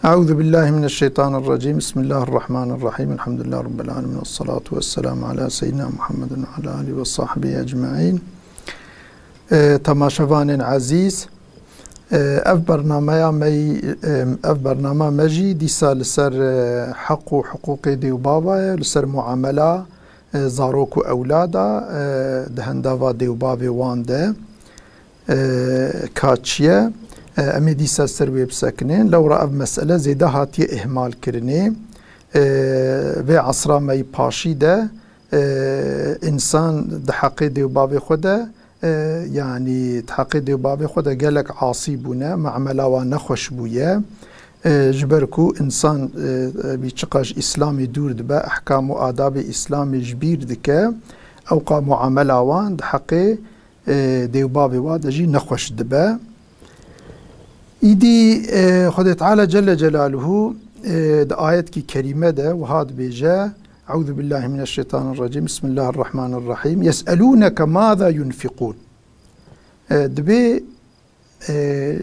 أعوذ بالله من الشيطان الرجيم. بسم الله الرحمن الرحيم. الحمد لله رب العالمين، والصلاة والسلام على سيدنا محمد وعلى آله وصحبه أجمعين. تماشاوان عزيز، اف برنامه مجي دیسا لسر حق و حقوق دیو بابا، لسر معامله زاروک و اولادا دهنداوا دیو بابا وانده کاچیه امی دیسا سر وی بسکنین لو را اف مسئله زیده هاتی اهمال کرنه و عصرا می پاشی ده انسان ده حق دیو بابا خوده يعني تحقيق ديو بابي خدا قالك عاصي بونا معملا ونخوش بويا جبركو انسان بيشقاش اسلامي دور دبا احكام وآداب اسلامي جبير دكا اوقا معاملا وان حقي ديو بابي وادجي نخوش دبا ايدي خدا تعالى جل جلاله ده آيات كي كريمة ده وهاد بيجا أعوذ بالله من الشيطان الرجيم. بسم الله الرحمن الرحيم. يسألونك ماذا ينفقون. دبي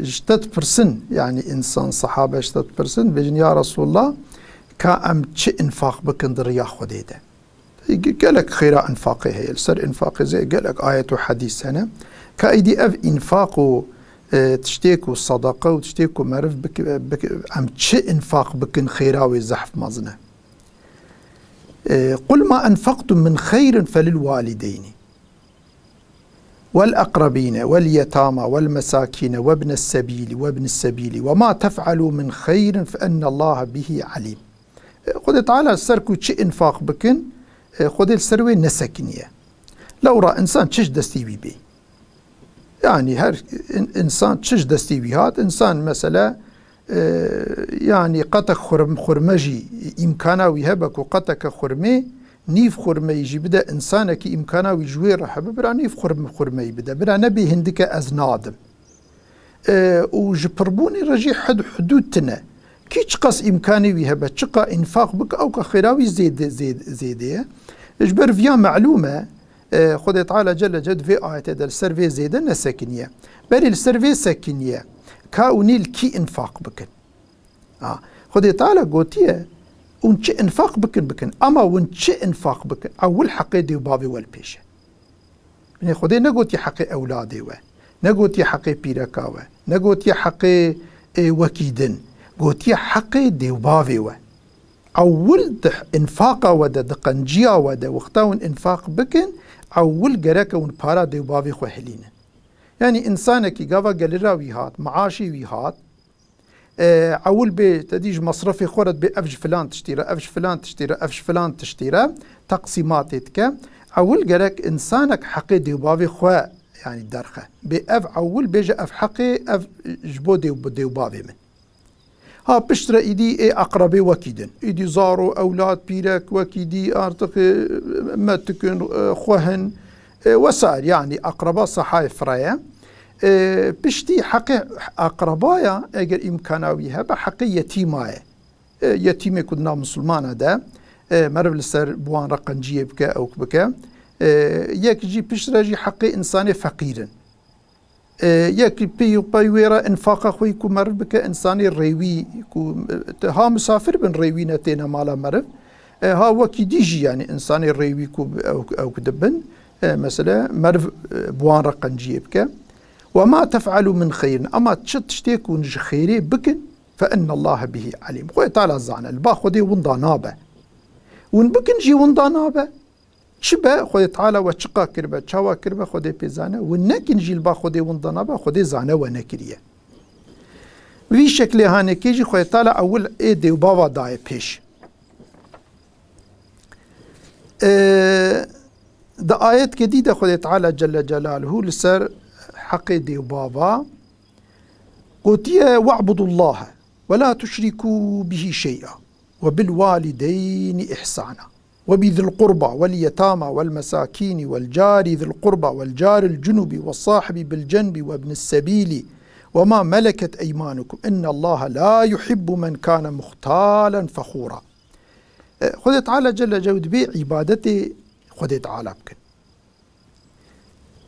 جتت برسن يعني إنسان صحابة جتت برسن بيجن يا رسول الله كأم تش إنفاق بكن دريا خديده. قالك خيرا إنفاقه هي السر إنفاقه زي قالك آية وحديث هنا كأيدي أف إنفاق تشتيكو صدقة وتشتيكو معرف بك أم تش إنفاق بكن خيرا ويزحف مازنه. قل ما أنفقتم من خير فللوالدين والأقربين واليتامى والمساكين وابن السبيل وما تفعلوا من خير فإن الله به عليم. خذ تعالى السركو تش إنفاق بكن خذ السروي نسكنية لو رأى إنسان تش دستي بي يعني هر إنسان تش دستي بي هات إنسان مثلا يعني قطك خرمجي إمكانه ويهبك وقطك خرمي نيف خرمي يجي بدا إنسانك إمكانه ويجوير حبب برا نيف خرمي بدا برا نبي هندك أزنادم وجبربوني رجي حدودتنا كي تقص إمكاني ويهبك تشقى إنفاق بك أو كخيراوي زيد اجبر فيها معلومة خذ تعالى جل جد في آيات هذا السيرفي زيدة نسكنية بري السيرفي سكنية كاونيل كي انفاق بكن خدي تعالى قوتيه ونش انفاق بكن اما ونش انفاق بكن اول حقي ديو بابي والبيشه يعني خدي نقوتي حقي اولادي و نقوتي حقي بيركا و نقوتي حقي وكيدن قوتي حقي ديو بابي و اول انفاقا ودا دقنجيا ودا وقتاون انفاق بكن اول قراكا ون بارا ديو بابي خو هلينا يعني إنسانك قاوا قال ويهات معاشي ويهات عول بي تديج مصرفي خورد بأفج فلان تشتيره أفج فلان تشتيره أفج فلان تشتيره تقسيماتك عول قالك إنسانك حقي ديو بابي خوا يعني درخه بأف عول بيجا أف حقي أف جبو ديو بابي من ها بشترى إيدي أقربي وكيدن إيدي زارو أولاد بيرك وكيدي أرتق ما تكون خوهن وسائر يعني أقرباء صحاي فرايا بشتي حقي أقربايا أجر إمكانويها بحقي يتيمايا يتيمي كنا مسلمان ده مرب لسر بوان رقنجية بك أو بك يكجي بشتراجي حقي إنساني فقيرا يك بيويرا انفاق خوي كو مرب بك إنساني ريوي كو ها مسافر بن ريوي نتينا مالا مرب ها وكي ديجي يعني إنساني ريوي كو أو كدبن مثلا مرف بوان رقنجي بك وما تفعلوا من خير اما تشتيكو نج خيري بكن فان الله به عليم. خويا تعالى زعنا البا خدي ونضانابه ون بكن جي ونضانابه شبه خويا تعالى وشقا كربه تشاوا كربه خدي بيزانه ونكن جي البا خدي ونضانابه خدي زعنا ونكريه في شكل هاني كيجي خويا تعالى اول ايدي وبابا داي بيش ده آيات جديدة خذ تعالى جل جلاله لسر حق ديو بابا قوتيه واعبدوا الله ولا تشركوا به شيئا وبالوالدين إحسانا وبذي القربى واليتامى والمساكين والجار ذي القربى والجار الجنب والصاحب بالجنب وابن السبيل وما ملكت أيمانكم إن الله لا يحب من كان مختالا فخورا. خذ تعالى جل جود بي عبادتي خذ تعالى بكن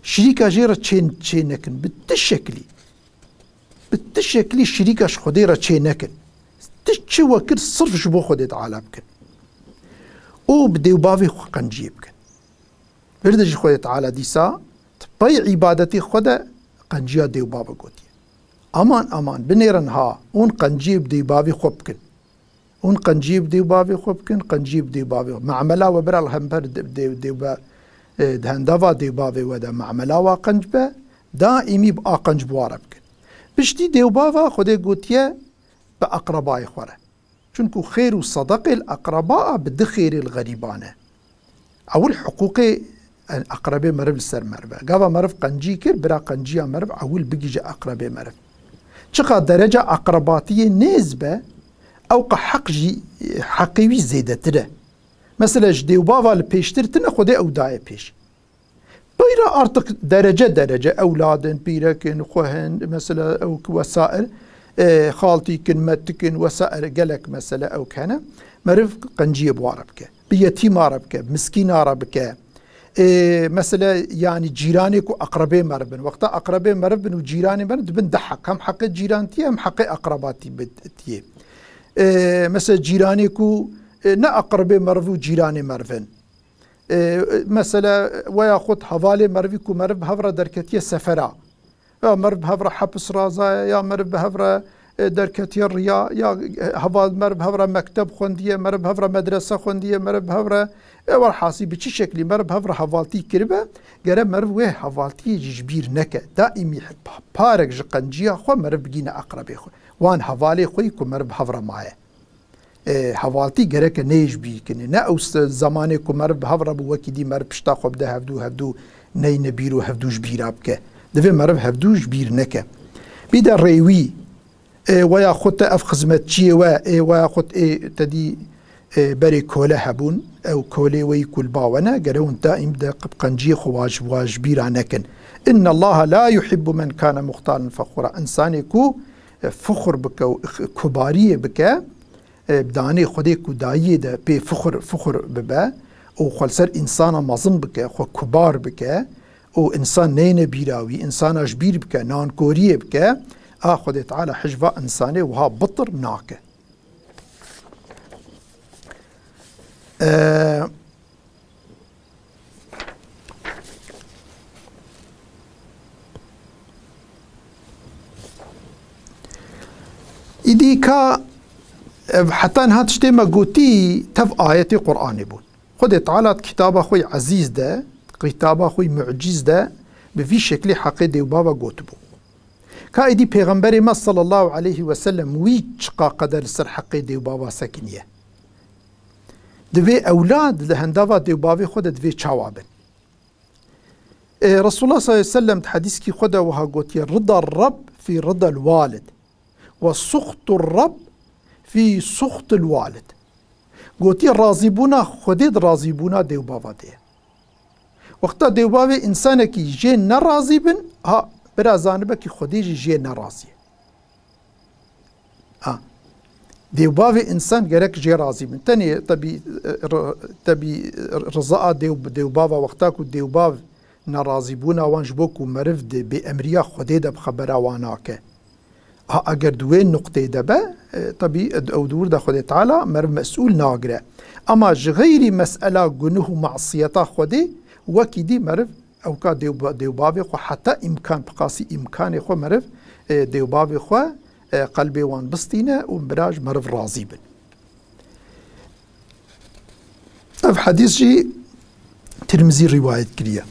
شريكة جيرة تشينكن بالتشكلي شريكة خديرة تشينكن تشي وكر صرف جبو خود تعالى بكن او بديو بافي خو قنجي بكن بردج خود تعالى ديسا طبي عبادتي خود قنجيا ديو بابا قوتي امان بنيرن ها اون قنجي بديو بافي خو بكن اون قنجي بديو بافي خو بكن قنجي بديو بافي معملا وبر الهمبر ديو با دهندافا ديو بافي ودا معملا وقنجبه دائمي بقى قنج بواره بكن بشتي ديو بافا خودي قوتيه بأقرباء خوره چونكو خير وصدقه الأقرباء بد خير الغريبانه أول حقوق أقرباء مرف السر مرف قابا مرف قنجي كر برا قنجيا مرف أول بيجي أقرباء مرف چقا درجة أقرباتية نسبة أو حقيوي زيادة تره مثلا ديو بافا البيشتر تنه خودي أو داية بيش بيرا أرتق درجة أولادن بيركن خوهن مثلا أو وسائر خالتي كن متكن وسائر قلك مثلا أو كان مرف قنجية بواربك بيتيم عربك مسكين عربك مثلا يعني جيرانك وأقربين مربن وقتا أقربين مربن وجيراني مربن بن دحق هم حق جيرانتي هم حق أقرباتي بتيه مثلا جيرانك نا أقربين مربن وجيراني مربن مثلا وياخد حوالي مرفيكو مرف هفرة دركتية سفرة يا مرف هفرة حبس رازا يا مرف هفرة دركتية الريا يا هفال مرف هفرة مكتب خوندية مرف هفرة مدرسة خوندية مرف هفرة والحاسي بشي شكل مرف هفرة هفالتي كربة قرب مرف ويه هفالتي جبير نكا دائمي بارك جقنجية خو مرف بجينا أقربي خو وان هفالي خوي كو مرف هفرة معي حوالتي گرک نیج بی کنه نه او زمانه کو مرب هفره بو وکی دی مرب پشتا خوب ده هفدو نی نبیرو هفدوش بیراب که دوی مرب هفدوش بیر نکه بیده ریوی ویا خود اف خدمت چیه ویا خود تدی بری کوله هبون او کوله وی کل باونه گرون دائم ده قنجی خواج بیرا نکن ان الله لا يحب من كان مختالا فخورا انسانی کو فخر بک و کباری بک بداني خودي كودايي ده بي فخر ببا او خلصر انسان مظن بك خو كبار بك او انسان نين بيراوي انسان اجبير بك نان كوريه بك خودي تعالى حجبا انساني وها بطر ناكه إديكا حتى انها تشتي ما قوتي تف آياتي قرآني بون خد تعالى كتاب أخوي عزيز ده كتاب أخوي معجز ده بفي شكل حقيقي وبابا قوتبو كايدي پیغمبر ما صلى الله عليه وسلم ويشقا قدر سر حقيقي وبابا سكنية دوي أولاد لهندافا دي وبابي خد دوي چاوابن رسول الله صلى الله عليه وسلم حديث كي خدا وها قوتي رضا الرب في رضا الوالد وسخط الرب في سخط الوالد قوتي راضيبونا خديد راضيبونا ديو بابا دي وقتا ديو بابا انسانا كي جي نراضي بن برا زانبا كي خديج جي نراضي ديو بابا انسان غيرك جي راضي بن تاني تبي رضاء ديو بابا وقتاكو ديو بابا نراضيبونا وانجبوكو مرف دي بأمريا خديد بخبرا واناكه اگر دوين نقطه دبا طبي او دور دا خدي تعالى مر مسؤول ناقره اما غير مسألة جنوه معصيتا خدي وكيدي مرف او كا ديو بابي خو حتى امكان بقاسي امكان خو مرف ديو بابي خو قلبي وان بسطينه ومبراج مرف راضي بن في حديث جي ترمزي رواية كريا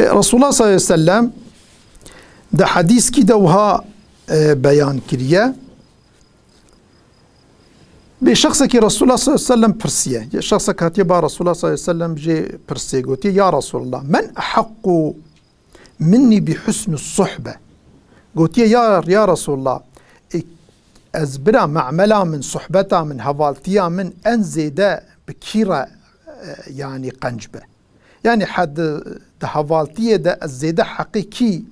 رسول الله صلى الله عليه وسلم ده حديث كده وها بيان كريا بشخص كي رسول الله صلى الله عليه وسلم برسيه شخص كاتبا رسول الله صلى الله عليه وسلم جي برسيه قلت يا رسول الله من أحق مني بحسن الصحبة قلت يا رسول الله أزبرا معملا من صحبتا من هفالتيا من أنزيدا بكيرا يعني قنجبة يعني حد هفالتيا دا الزيدا حقيقي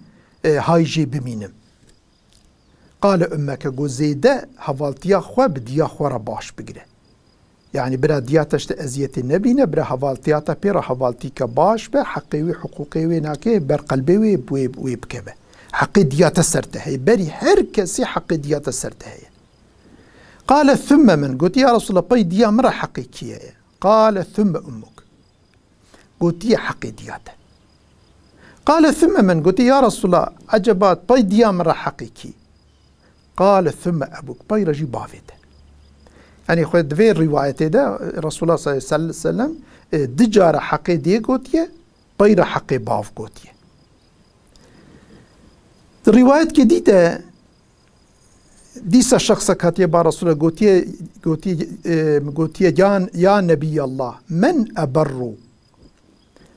هاي جي بمينم قال أمك قو زيدا هفالتيا خوا بديا خوا رباش بقره يعني برا دياتش أزية النبي برا حوالتياتا بيرا حوالتيك باش با حقيوي حقوقيوي ناكي بر قلبيوي بوي بكبه حقي دياتا سرتهي بري هر كسي حقي دياتا سرتهي. قال ثم من قلت يا رسول الله باي ديا مرة حقيقية. قال ثم أمك. قلت يا حقي دياتا. قال ثم من قلت يا رسول الله عجبات باي ديا مرة حقيقي. قال ثم أبوك باي رجي بافيته. يعني خود دوی روایت ده رسول الله صلی الله علیه وسلم دجار حقی دی گوتیه غیر حقی باف گوتیه. روایت که دیده دیسا شخص کاتیه با رسول الله گوتیه یا نبی الله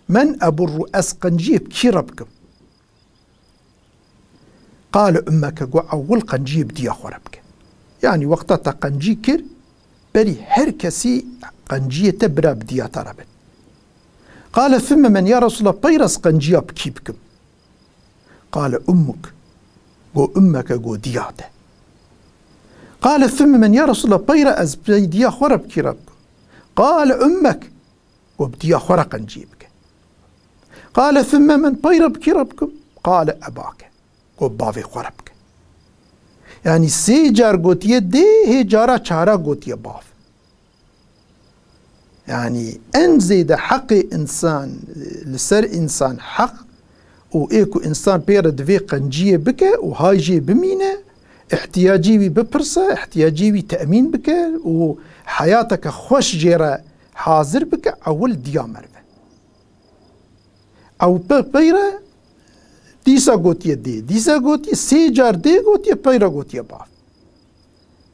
من ابرو اسقنجیب کی ربکم. قال امك قو اول قنجيب دي خربك. يعني وقتا قنجي كر بري هر كسي قنجية تبرا بديا تربت. قال ثم من يا رسول الله بيرس قنجيا بكيبكم. قال امك قو امك قو دياته. قال ثم من يا رسول الله بيرا از ديا خرب كربكم. قال امك قو بديا خرا قنجيبك. قال ثم من بيرا بكربكم. قال اباك قو بافي خربك. يعني سي جار قوتيه دي هي جارا چارا قوتيه باف. يعني ان زيد حق انسان لسر انسان حق و ايكو انسان بير دوي قنجيه بك و هاي جي بمينه احتياجي بي ببرسه احتياجي بي تأمين بك و حياتك خوش جيرا حاضر بك اول ديا مرفه او بيره ديسا قوتيه دي ديسا قوتيه سي جار دي قوتيه بيرا قوتيه باف.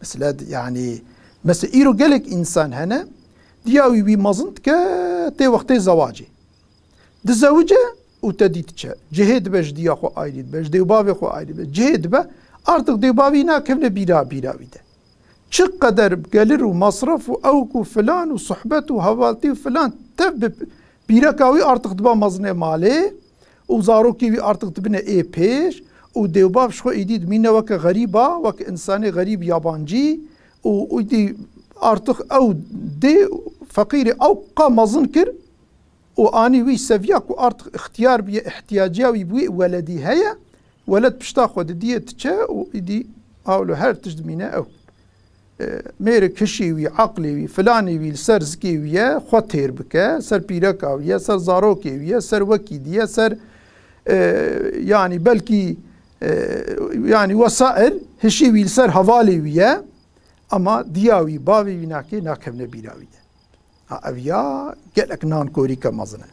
مثلا يعني مثلا ايرو قالك انسان هنا دياوي بي مزنت كتي وقتي زواجي دزوجه وتديتشا جهد باش ديا خو ايريد باش ديو بابي خو ايريد جهد با ارتق ديو بابي ناكفنا بيرا ويده چه قدر بقلر ومصرف واوكو فلان وصحبته وهوالتي وفلان تب بيرا كاوي ارتق دبا مزنه مالي وزاروكي وي ارتق تبنى اي بيش وديوباب شخو ايديد مينا وك غريبة وك انساني غريب يابانجي ويدي ارتق او دي فقيري او قام مزنكر واني وي سفياك وارتق اختيار بي احتياجيا ويبوي ولدي هيا ولد بشتاخد دي تشا ويدي اولو هر تجد مينا او مير كشي وي عقلي وي فلاني وي سر زكي ويا خوتير بك سر بيركا ويا سر زاروكي ويا سر وكي دي سر يعني بلكي يعني وسائل هشي وي سر حوالي ويا اما دياوي باوي ويناكي ناكم نبيراوي اويا قالك نان كوريكا مزنه.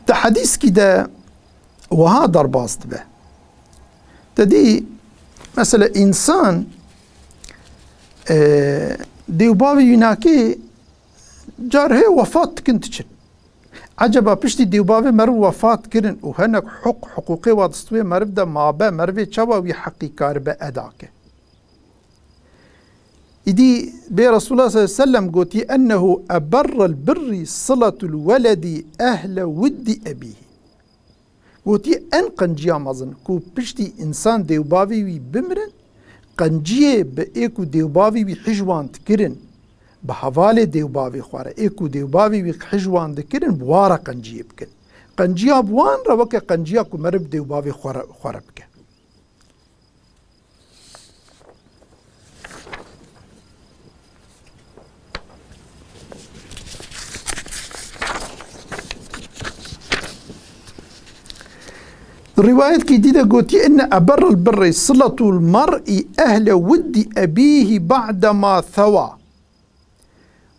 تحديث كده وهذا رباست به تدي مثلا انسان ديوباوي يناكي جاره وفاة كنت شن عجبا بشتي ديوباوي مرو وفاة كرن وهناك حقوقي وادستوي مرفدا مابا مرفي تشاوا وي حقي كاربا اداك إدي بي رسول الله صلى الله عليه وسلم قوتي أنه أبر البر صلة الولد أهل ود أبيه قوتي أن قنجيا مزن كو بشتي إنسان ديوباوي وي بمرن قنجيه بإيكو ديوباوي وي حجوان تكرن بحوالي ديوباوي خوارا إيكو ديوباوي وي حجوان تكرن بوارا قنجيه بكن قنجيا بوان روكا قنجيا كو مرب ديوباوي خوارا بكن. الرواية الجديدة قوتي إن أبر البر صلة المرء أهل ود أبيه بعدما ثوى.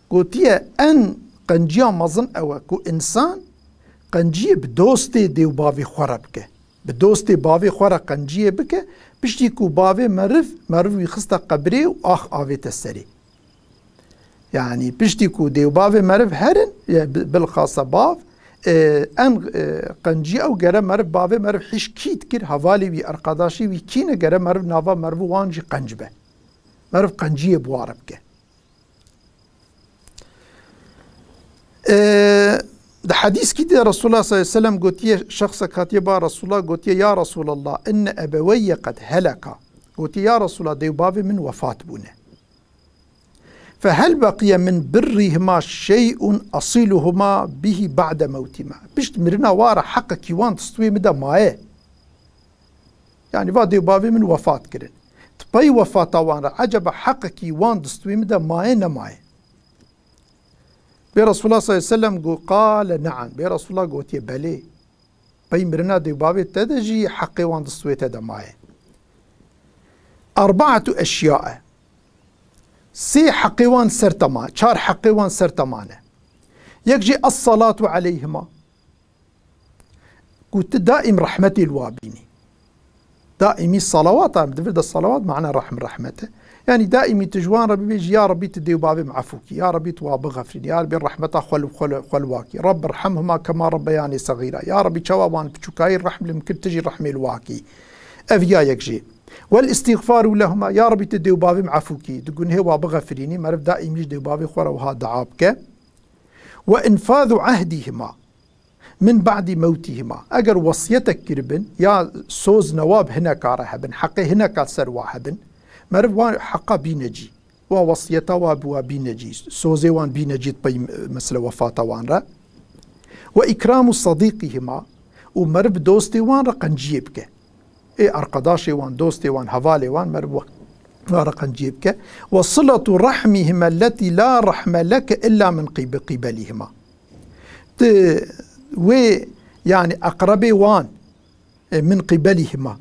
قوتي أن قنجيا مظن أو كو إنسان قنجية بدوستي ديو بافي خوربك بدوستي بافي خورا قنجية بك بشتي كو بافي مرف يخستا قبري وآخ آفي تسري. يعني بشتي كو ديو بافي مرف هرن بالخاصة باف ان قنجي او گره مرف باوه مرف حش کیت کر حوالی وی ارقاداشی وی کینه گره مرف ناوا مرف وانجی قنجبه مرف قنجی بوارب که ده حديث كده رسول الله صلى الله عليه وسلم قلت شخص كاتبا رسول الله قلت يا رسول الله إن أبوي قد هلكا قلت يا رسول الله ديوبابي من وفاة بونه، فهل بقي من برهما شيء أصيلهما به بعد موتهما؟ بشت مرنا وارا حق كيوان تستوي مدى مايه، يعني با ديوبابي من وفاة كرن تبي وفاة وان عجب حق كيوان تستوي مدى مايه نمايه. برسول الله صلى الله عليه وسلم قال نعم، برسول الله قلت بلي بي مرنا ديوبابي تدجي حقي وان تستوي تدى مايه. 4 أشياء، 3 حقيوان سرتمان، 4 حقيوان سرتمانه. يكجي الصلاة عليهما، قلت دائم رحمتي الوابيني، دائمي الصلوات، بدفرد الصلوات معنى رحمته، يعني دائمي تجوان ربي بيجي يا ربي تديو بابي معفوكي، يا ربي تواب غفري، يا ربي رحمته خلواكي، رب ارحمهما كما ربياني صغيرة، يا ربي شوابان بتشوكاي الرحم لمكن تجي رحمي الواكي أفيا يكجي. والاستغفار لهما، يا ربي تديو بابي معفوكي، تقول هو بغفريني مرف دائم يجديو بابي خورا وها دعابك. وإنفاذ عهدهما من بعد موتهما، أجر وصيتك كربن يا سوز نواب هنا كارهبن حقي هنا كالسر واحبن مرف حقا بينجي ووصيته وابوا بينجي سوزي وان بينجي طي مثل وفاة وان را. وإكرام صديقهما، ومرف دوستي وان رقنجيبك أرقداشي وان دوستي وان هفالي وان مربوح وارقن جيبك. وصلة رحمهما التي لا رحم لك إلا من قبلهما، يعني أقربي وان من قبلهما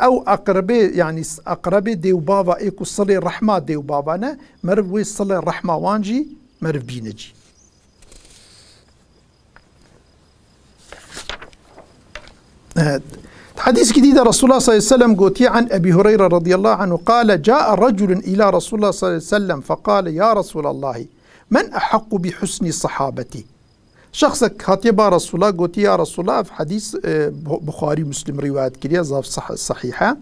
أو أقربي، يعني أقربي ديو بابا إيكو صلي الرحمة ديو بابانا مربوي صلي الرحمة وانجي مرب بينجي. حديث جديد رسول الله صلى الله عليه وسلم قوتي عن أبي هريرة رضي الله عنه قال جاء رجل إلى رسول الله صلى الله عليه وسلم فقال يا رسول الله من أحق بحسن صحابتي؟ شخصك خطيبة رسول الله قوتي يا رسول الله، في حديث بخاري مسلم رواية كريا ظاف صحيحة،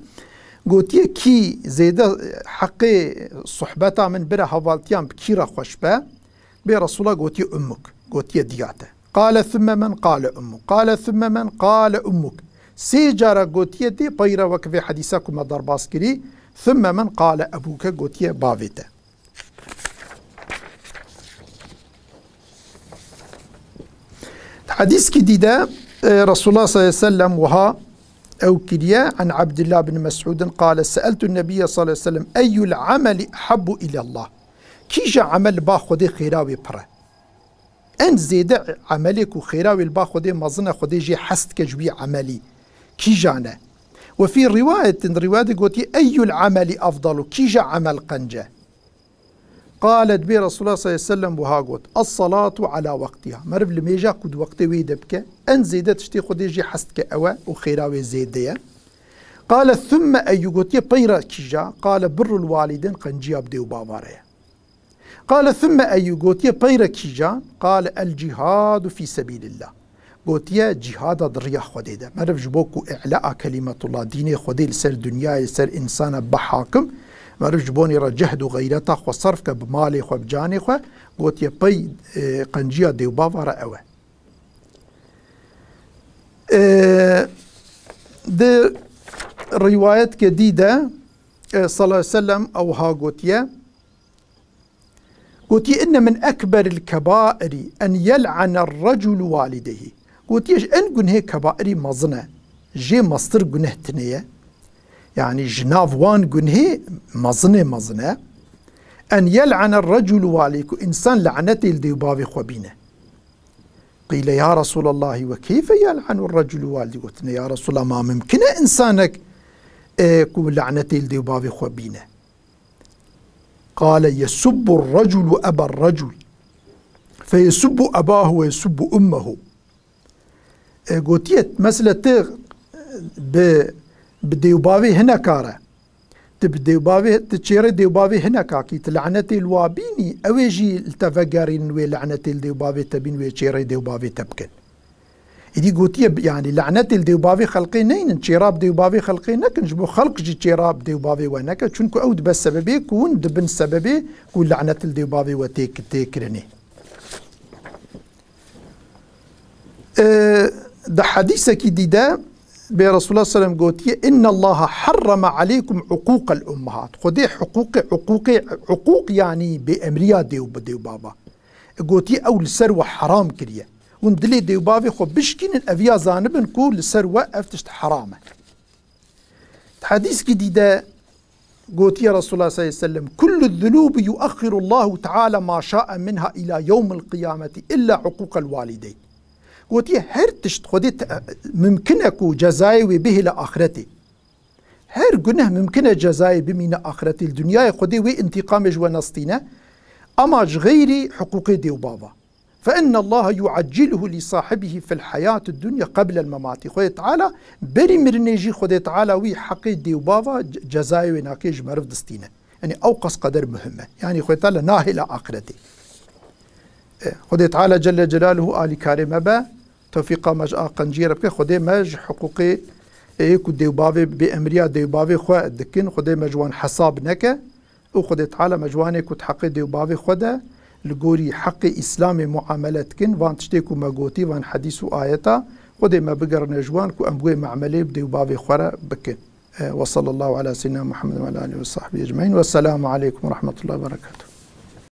قوتي كي زيادة حقي صحبتا من برا هفالتيان بكيرا خوشبا برسول الله قوتي أمك، قوتي دياته. قال ثم من؟ قال أمك. قال ثم من؟ قال أمك. 3 جارة قوتية دي بيرا وكفي حديثكم مدار باسكري. ثم من؟ قال أبوك قوتية بافيتا. حديث كديدة رسول الله صلى الله عليه وسلم وها أو كريا عن عبد الله بن مسعود قال سألت النبي صلى الله عليه وسلم أي العمل أحب إلى الله؟ كيجا عمل باخذ خيراوي برا أن زيد عملك وخيراوي الباخذ مظنة خذ جي حست كجوي عملي كيجانا. وفي رواية قلت أي العمل أفضل؟ كيجا عمل قنجة؟ قالت بي رسول الله صلى الله عليه وسلم وها قلت الصلاة على وقتها، مرف لميجا كد وقت ويدبك أن زيدة تشتي خذ جي حست كأوا وخيراوي زيدية. قال ثم أي قلت بيرا كيجا؟ قال بر الوالدين قنجي أبدي باباريا. قال ثم أي قلت بيرا كيجا؟ قال الجهاد في سبيل الله. قلت يا جهاد ضريا خديده مرف جبوكو إعلاء كلمة الله ديني خدي لسر دنيا لسر إنسان بحاكم مرف جبوني رجهد غيرته وصرفك بمالي خو بجاني خو. قلت يا بي قنجيا ديو بابا رأوه. ده روايات جديدة صلى الله عليه وسلم أو ها قلت يا إن من أكبر الكبائر أن يلعن الرجل والديه. قلت يش أن جنه كبائر مظنة جي مصدر جنه تنية، يعني جناف وان جنه مظنة أن يلعن الرجل والديه، إنسان لعنته لدي بابي خبينه. قيل يا رسول الله وكيف يلعن الرجل والديه؟ قلت يا رسول الله ما ممكن إنسانك كو لعنته لدي بابي خبينه. قال يسب الرجل أبا الرجل فيسب أباه ويسب أمه. قلت مسألة بديوبابي هنا كاره تبديوبابي تشيري ديوبابي هنا كاكي تلعنتي الوابيني أويجي التفقارين وي لعنتي الديوبابي تبين وي تشيري ديوبابي تبكن. إدي قلت يعني لعنتي الديوبابي خلقي نين تشيراب ديوبابي خلقي نكن جبو خلق جي تشيراب ديوبابي ونكا چونكو أود بس سببي كون دبن سببي كون لعنت الديوبابي وتيك تيكرني. ده حديثك ديدا برسول الله صلى الله عليه وسلم قوتي إن الله حرم عليكم عقوق الأمهات. خدي حقوق يعني بأمريا ديو بابا قوتي أو لسروة حرام كريه وندلي ديو بابي خو بشكين الأفيا زانبن كو لسروة أفتشت حرامة. حديث جديدة قوتي رسول الله صلى الله عليه وسلم كل الذنوب يؤخر الله تعالى ما شاء منها إلى يوم القيامة إلا عقوق الوالدين. قوتي هر تشت خديت ممكنكو جزاي به لآخرتي هر جنه ممكنه جزاي بمين آخرتي الدنيا خدي وي انتقام جوا نسطينه أما غيري حقوقي ديو بابا فإن الله يعجله لصاحبه في الحياة الدنيا قبل الممات. خدي تعالى بري مرنيجي خدي تعالى وي حقي ديو بابا جزاي وناكيج مرف دستينه يعني أوقص قدر مهمة يعني خدي تعالى ناهي آخرتي. خدي تعالى جل جلاله آل كريم با توفيقا مج قنجيره بك خدي مج حقوقي ايكو ديو بافي بامريا ديو بافي خو دكن خدي مجوان حساب نكه وخدي تعالى مجواني كنت حقي ديو بافي خدا لقوري حقي اسلامي معاملتكن وان تشتيكو ماغوتي وان حديث آيتا خدي ما بقر نجوان كو امبوي معملي بديو بافي خورا بكن. وصلى الله على سيدنا محمد وعلى اله وصحبه اجمعين والسلام عليكم ورحمه الله وبركاته.